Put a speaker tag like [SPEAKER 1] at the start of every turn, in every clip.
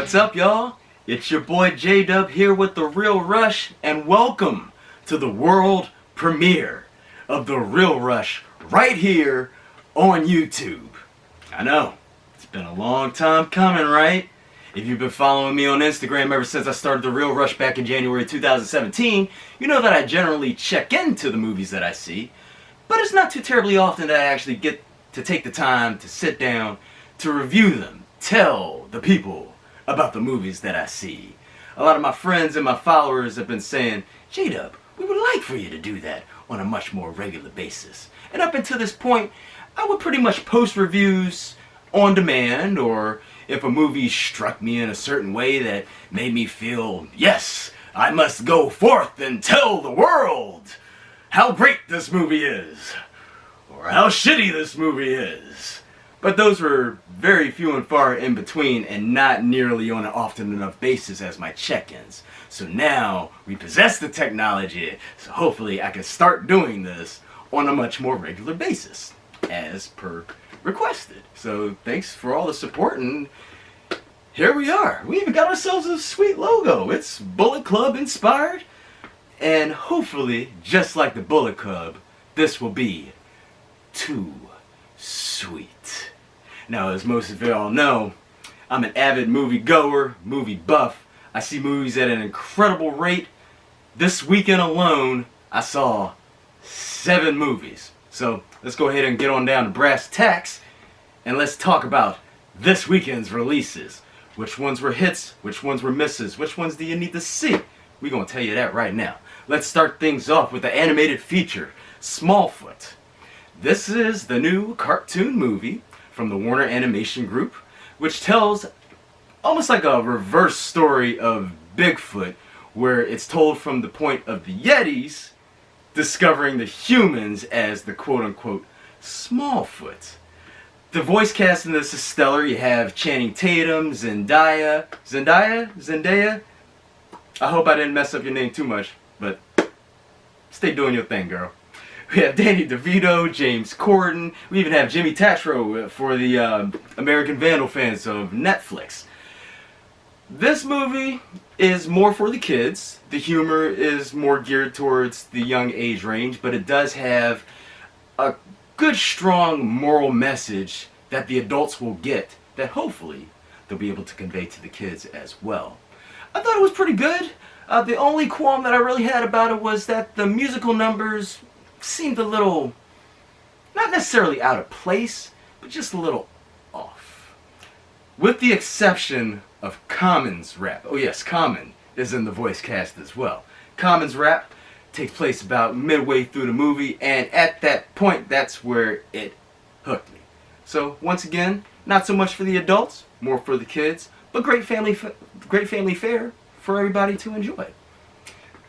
[SPEAKER 1] What's up, y'all? It's your boy J-Dub here with The Real Rush, and welcome to the world premiere of The Real Rush right here on YouTube. I know, it's been a long time coming, right? If you've been following me on Instagram ever since I started The Real Rush back in January 2017, you know that I generally check into the movies that I see, but it's not too terribly often that I actually get to take the time to sit down to review them, tell the people about the movies that I see. A lot of my friends and my followers have been saying, J-Dub, we would like for you to do that on a much more regular basis. And up until this point, I would pretty much post reviews on demand, or if a movie struck me in a certain way that made me feel, yes, I must go forth and tell the world how great this movie is, or how shitty this movie is. But those were very few and far in between, and not nearly on an often enough basis as my check-ins. So now we possess the technology, so hopefully I can start doing this on a much more regular basis, as per requested. So thanks for all the support, and here we are. We even got ourselves a sweet logo. It's Bullet Club inspired, and hopefully, just like the Bullet Club, this will be too sweet. Now, as most of y'all know, I'm an avid movie goer, movie buff. I see movies at an incredible rate. This weekend alone, I saw 7 movies. So let's go ahead and get on down to brass tacks, and let's talk about this weekend's releases. Which ones were hits, which ones were misses, which ones do you need to see? We're going to tell you that right now. Let's start things off with the animated feature, Smallfoot. This is the new cartoon movie from the Warner Animation Group, which tells almost like a reverse story of Bigfoot, where it's told from the point of the Yetis discovering the humans as the quote-unquote Smallfoot. The voice cast in this is stellar. You have Channing Tatum, Zendaya. I hope I didn't mess up your name too much, but stay doing your thing, girl. We have Danny DeVito, James Corden. We even have Jimmy Tatro for the American Vandal fans of Netflix. This movie is more for the kids. The humor is more geared towards the young age range, but it does have a good, strong moral message that the adults will get that hopefully they'll be able to convey to the kids as well. I thought it was pretty good. The only qualm that I really had about it was that the musical numbers seemed a little, not necessarily out of place, but just a little off. With the exception of Common's rap. Oh yes, Common is in the voice cast as well. Common's rap takes place about midway through the movie, and at that point, that's where it hooked me. So once again, not so much for the adults, more for the kids, but great family fare for everybody to enjoy.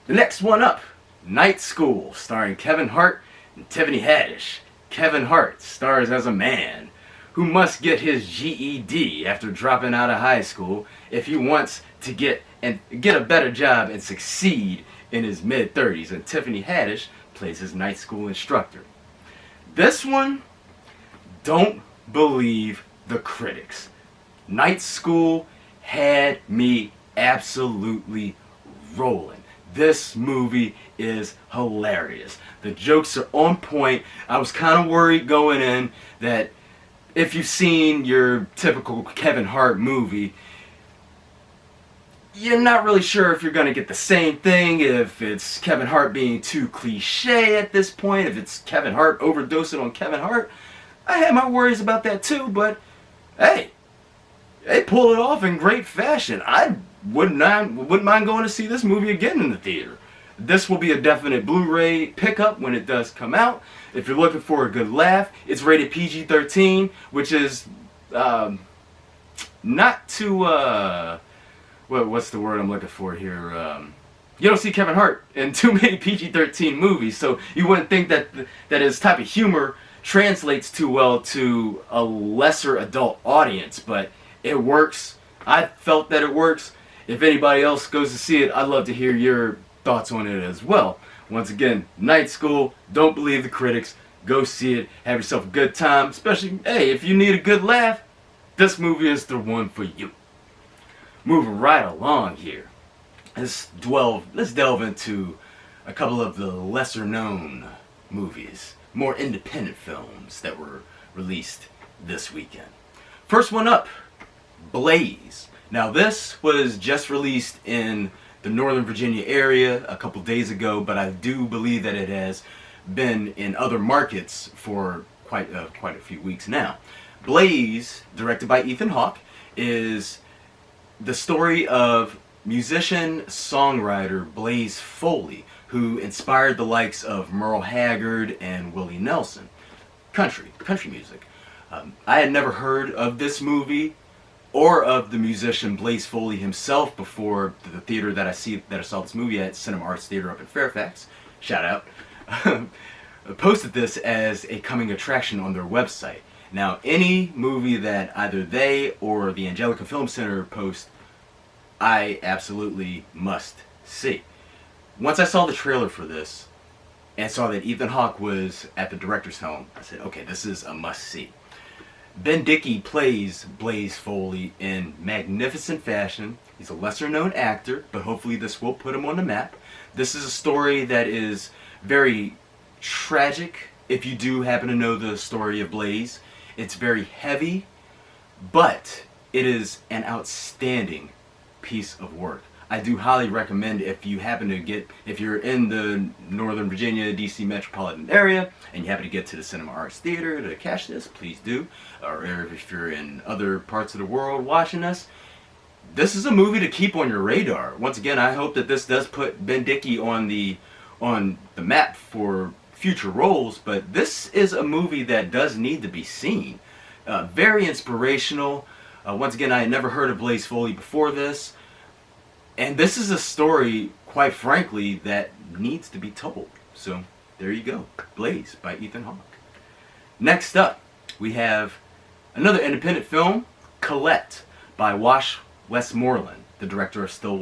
[SPEAKER 1] The next one up, Night School, starring Kevin Hart and Tiffany Haddish. Kevin Hart stars as a man who must get his GED after dropping out of high school if he wants to get a better job and succeed in his mid-30s, and Tiffany Haddish plays his night school instructor. This one, don't believe the critics. Night School had me absolutely rolling. This movie is hilarious. The jokes are on point. I was kind of worried going in that if you've seen your typical Kevin Hart movie, you're not really sure if you're going to get the same thing, if it's Kevin Hart being too cliche at this point, if it's Kevin Hart overdosing on Kevin Hart. I had my worries about that too, but hey, they pulled it off in great fashion. I wouldn't mind going to see this movie again in the theater. This will be a definite Blu-ray pickup when it does come out. If you're looking for a good laugh, it's rated PG-13, which is not too what's the word I'm looking for here? You don't see Kevin Hart in too many PG-13 movies, so you wouldn't think that his type of humor translates too well to a lesser adult audience, but it works. I felt that it works. If anybody else goes to see it, I'd love to hear your thoughts on it as well. Once again, Night School, don't believe the critics. Go see it. Have yourself a good time. Especially, hey, if you need a good laugh, this movie is the one for you. moving right along here. Let's delve into a couple of the lesser known movies, more independent films that were released this weekend. First one up, Blaze. Now this was just released in the Northern Virginia area a couple days ago, but I do believe that it has been in other markets for quite a few weeks now. Blaze, directed by Ethan Hawke, is the story of musician-songwriter Blaze Foley, who inspired the likes of Merle Haggard and Willie Nelson. Country music. I had never heard of this movie or of the musician Blaze Foley himself before the theater that I saw this movie at, Cinema Arts Theater up in Fairfax. Shout out. Posted this as a coming attraction on their website. Now, any movie that either they or the Angelica Film Center post, I absolutely must see. Once I saw the trailer for this and saw that Ethan Hawke was at the director's helm, I said, okay, this is a must-see. Ben Dickey plays Blaze Foley in magnificent fashion. He's a lesser-known actor, but hopefully this will put him on the map. This is a story that is very tragic, if you do happen to know the story of Blaze. It's very heavy, but it is an outstanding piece of work. I do highly recommend, if you're in the Northern Virginia, DC metropolitan area, and you happen to get to the Cinema Arts Theater to catch this, please do. Or if you're in other parts of the world watching us, this is a movie to keep on your radar. Once again, I hope that this does put Ben Dickey on the map for future roles, but this is a movie that does need to be seen. Very inspirational. Once again, I had never heard of Blaze Foley before this. And this is a story, quite frankly, that needs to be told. So, there you go. Blaze by Ethan Hawke. Next up, we have another independent film, Colette by Wash Westmoreland, the director of Still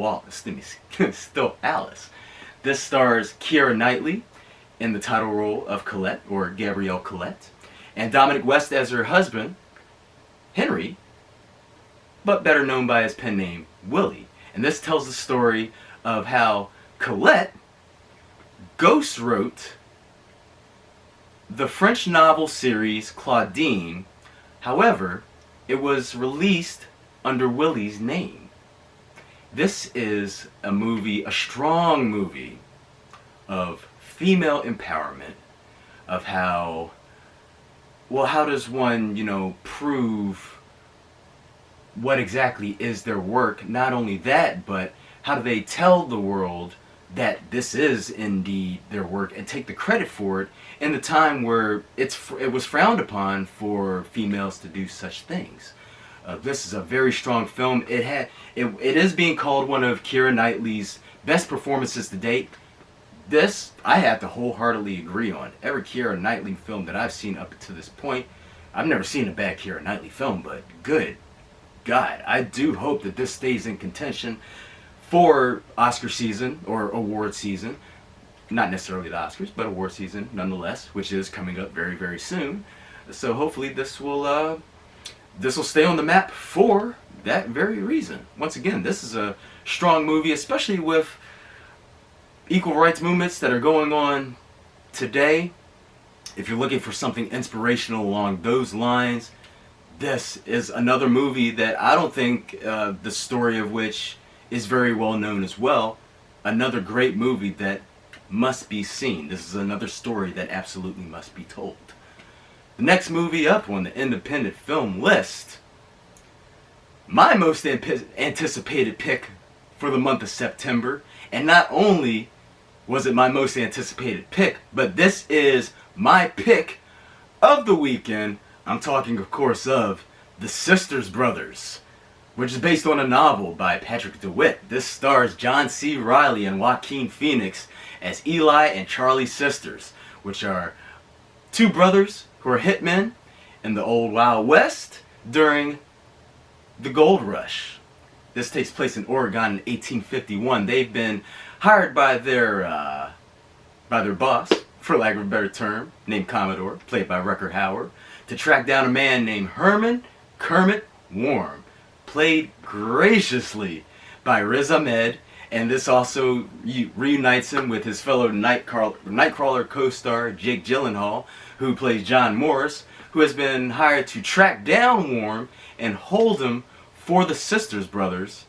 [SPEAKER 1] Alice. This stars Keira Knightley in the title role of Colette, or Gabrielle Colette, and Dominic West as her husband, Henry, but better known by his pen name, Willie. And this tells the story of how Colette ghost wrote the French novel series Claudine. However, it was released under Willie's name. This is a movie, a strong movie of female empowerment, of how does one, prove what exactly is their work. Not only that, but how do they tell the world that this is indeed their work and take the credit for it in the time where it was frowned upon for females to do such things. This is a very strong film. It is being called one of Keira Knightley's best performances to date. This I have to wholeheartedly agree on. Every Keira Knightley film that I've seen up to this point, I've never seen a bad Keira Knightley film, but good God, I do hope that this stays in contention for Oscar season or award season. Not necessarily the Oscars, but award season nonetheless, which is coming up very, very soon. So hopefully this will stay on the map for that very reason. Once again, this is a strong movie, especially with equal rights movements that are going on today. If you're looking for something inspirational along those lines, this is another movie that I don't think the story of which is very well known as well. Another great movie that must be seen. This is another story that absolutely must be told. The next movie up on the independent film list, my most anticipated pick for the month of September, and not only was it my most anticipated pick, but this is my pick of the weekend. I'm talking, of course, of The Sisters Brothers, which is based on a novel by Patrick DeWitt. This stars John C. Reilly and Joaquin Phoenix as Eli and Charlie Sisters, which are two brothers who are hitmen in the old Wild West during the Gold Rush. This takes place in Oregon in 1851. They've been hired by their boss, for lack of a better term, named Commodore, played by Rutger Hauer, to track down a man named Herman Kermit Warm, played graciously by Riz Ahmed, and this also reunites him with his fellow Nightcrawler co-star Jake Gyllenhaal, who plays John Morris, who has been hired to track down Worm and hold him for the Sisters brothers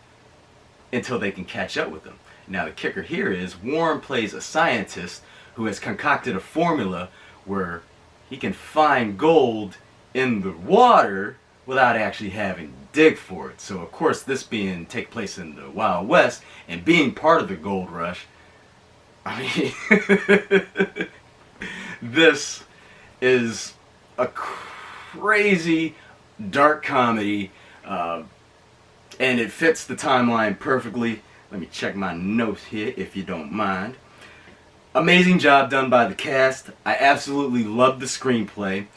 [SPEAKER 1] until they can catch up with him. Now the kicker here is Worm plays a scientist who has concocted a formula where he can find gold in the water without actually having to dig for it. So of course, this being take place in the Wild West and being part of the gold rush, I mean this is a crazy dark comedy, and it fits the timeline perfectly. Let me check my notes here if you don't mind. Amazing job done by the cast. I absolutely loved the screenplay,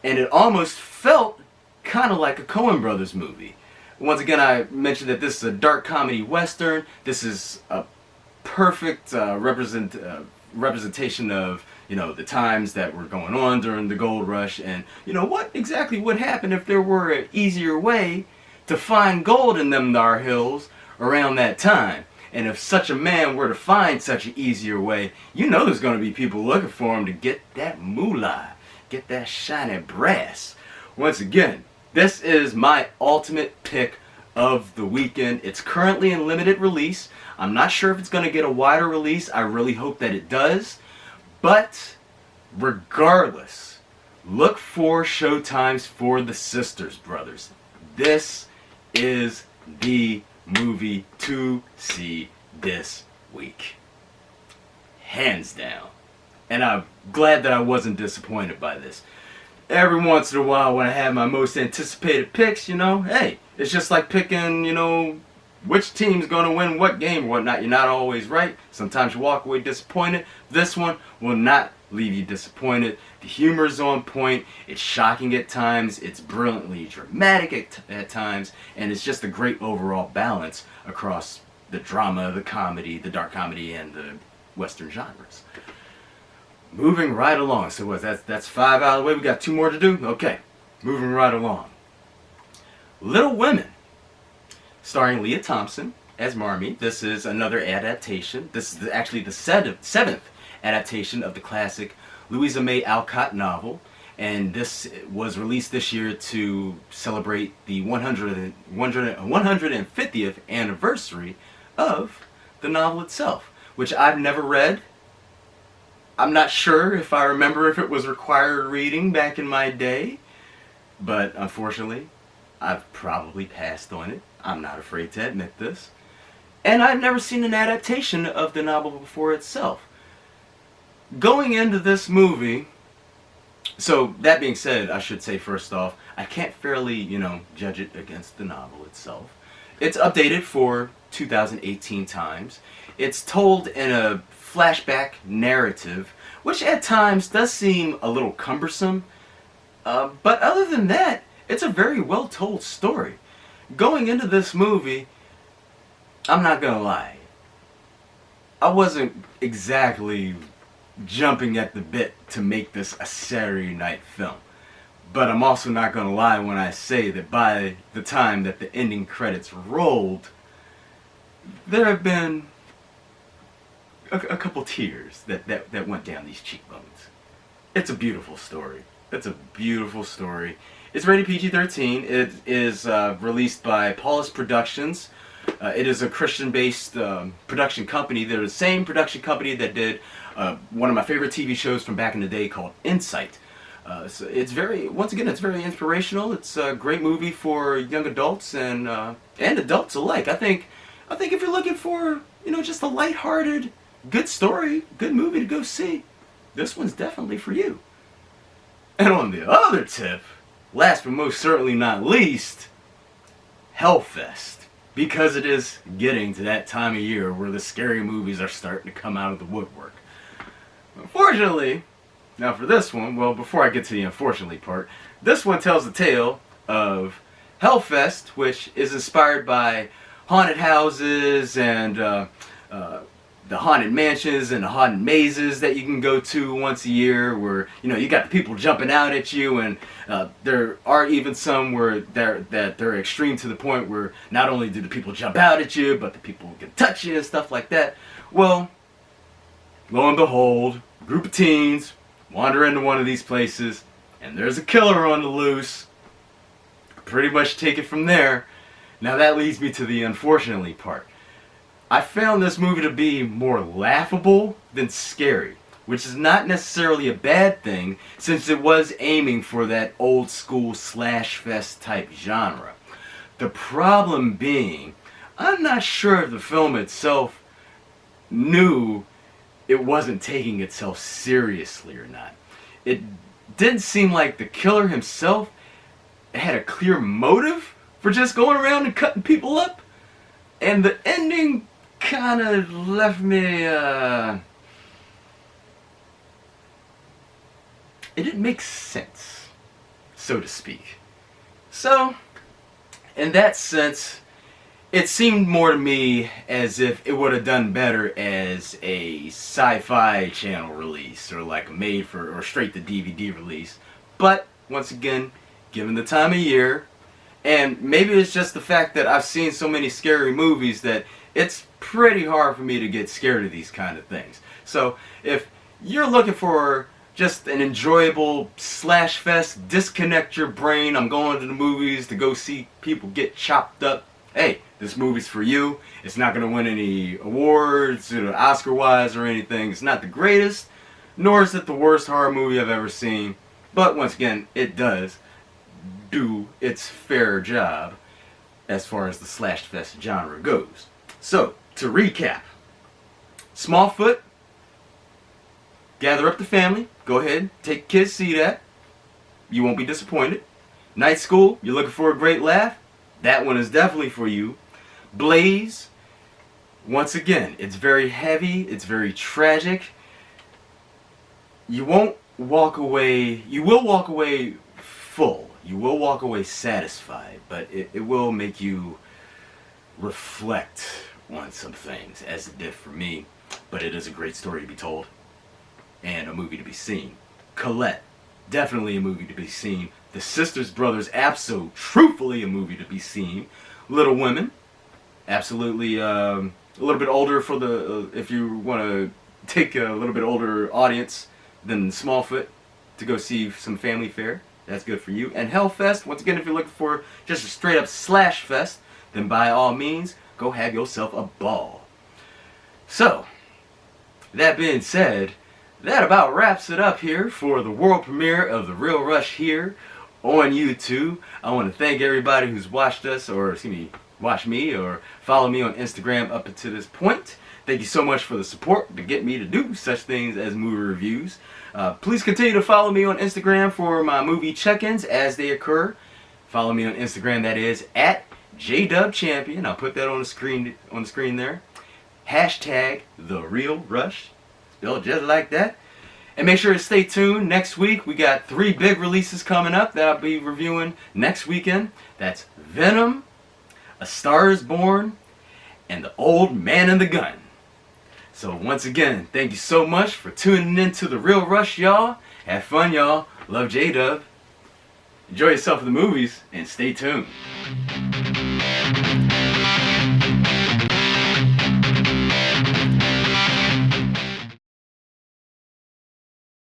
[SPEAKER 1] and it almost felt kind of like a Coen Brothers movie. Once again, I mentioned that this is a dark comedy western. This is a perfect representation of, you know, the times that were going on during the gold rush, and you know what exactly would happen if there were an easier way to find gold in them thar hills around that time. And if such a man were to find such an easier way, you know there's going to be people looking for him to get that moolah, get that shiny brass. Once again, this is my ultimate pick of the weekend. It's currently in limited release. I'm not sure if it's going to get a wider release. I really hope that it does. But regardless, look for showtimes for the Sisters brothers. This is the movie to see this week, hands down. And I'm glad that I wasn't disappointed by this. Every once in a while when I have my most anticipated picks, you know, hey, it's just like picking, you know, which team's gonna win what game or whatnot. You're not always right. Sometimes you walk away disappointed. This one will not leave you disappointed. The humor is on point. It's shocking at times. It's brilliantly dramatic at times. And it's just a great overall balance across the drama, the comedy, the dark comedy, and the Western genres. Moving right along. So what? That's 5 out of the way. We got 2 more to do? Okay. Moving right along. Little Women, starring Leah Thompson as Marmee. This is another adaptation. This is actually the seventh adaptation of the classic Louisa May Alcott novel, and this was released this year to celebrate the 150th anniversary of the novel itself, which I've never read. I'm not sure if I remember if it was required reading back in my day, but unfortunately, I've probably passed on it. I'm not afraid to admit this. And I've never seen an adaptation of the novel before itself. Going into this movie, so that being said, I should say first off, I can't fairly, you know, judge it against the novel itself. It's updated for 2018 times. It's told in a flashback narrative, which at times does seem a little cumbersome. But other than that, it's a very well told story. Going into this movie, I'm not gonna lie, I wasn't exactly jumping at the bit to make this a Saturday night film. But I'm also not gonna lie when I say that by the time that the ending credits rolled, there have been a couple tears that went down these cheekbones. It's a beautiful story. It's a beautiful story. It's rated PG-13. It is released by Paulus Productions. It is a Christian-based production company. They're the same production company that did one of my favorite TV shows from back in the day called Insight. So it's once again, it's very inspirational. It's a great movie for young adults and adults alike. I think if you're looking for, you know, just a lighthearted, good story, good movie to go see, this one's definitely for you. And on the other tip, last but most certainly not least, Hellfest. Because it is getting to that time of year where the scary movies are starting to come out of the woodwork. Unfortunately, now for this one, well, before I get to the unfortunately part, this one tells the tale of Hellfest, which is inspired by haunted houses and the haunted mansions and the haunted mazes that you can go to once a year, where you got the people jumping out at you, and there are even some where they're extreme to the point where not only do the people jump out at you, but the people can touch you and stuff like that. Well, lo and behold, a group of teens wander into one of these places, and there's a killer on the loose. Pretty much take it from there. Now that leads me to the unfortunately part. I found this movie to be more laughable than scary, which is not necessarily a bad thing, since it was aiming for that old school slash fest type genre. The problem being, I'm not sure if the film itself knew it wasn't taking itself seriously or not. It didn't seem like the killer himself had a clear motive for just going around and cutting people up, and the ending kind of left me it didn't make sense, so to speak. So in that sense, it seemed more to me as if it would have done better as a Sci-Fi Channel release, or like a made for or straight to DVD release. But once again, given the time of year, and maybe it's just the fact that I've seen so many scary movies that it's pretty hard for me to get scared of these kind of things. So if you're looking for just an enjoyable slash fest, disconnect your brain, I'm going to the movies to go see people get chopped up, hey, this movie's for you. It's not going to win any awards, Oscar-wise or anything. It's not the greatest, nor is it the worst horror movie I've ever seen. But once again, it does do its fair job as far as the slash fest genre goes. So, to recap, Smallfoot, gather up the family, go ahead, take kids, see that. You won't be disappointed. Night School, you're looking for a great laugh, that one is definitely for you. Blaze, once again, it's very heavy, it's very tragic. You won't walk away, you will walk away full, you will walk away satisfied, but it will make you reflect on some things, as it did for me. But it is a great story to be told, and a movie to be seen. Colette, definitely a movie to be seen. The Sisters Brothers, truthfully a movie to be seen. Little Women, absolutely a little bit older for the, if you want to take a little bit older audience than Smallfoot to go see some family fare, that's good for you. And Hellfest, once again, if you're looking for just a straight up slash fest, then by all means, go have yourself a ball. So, that being said, that about wraps it up here for the world premiere of The Real Rush here on YouTube. I want to thank everybody who's watched us, or excuse me, watch me or follow me on Instagram up until this point. Thank you so much for the support to get me to do such things as movie reviews. Please continue to follow me on Instagram for my movie check-ins as they occur. Follow me on Instagram, that is at JDubChampion. I'll put that on the screen there. Hashtag The Real Rush, spelled just like that. And make sure to stay tuned. Next week we got 3 big releases coming up that I'll be reviewing next weekend. That's Venom, A Star Is Born, and The Old Man and the Gun. So once again, thank you so much for tuning in to The Real Rush, y'all. Have fun, y'all. Love J-Dub. Enjoy yourself in the movies, and stay tuned.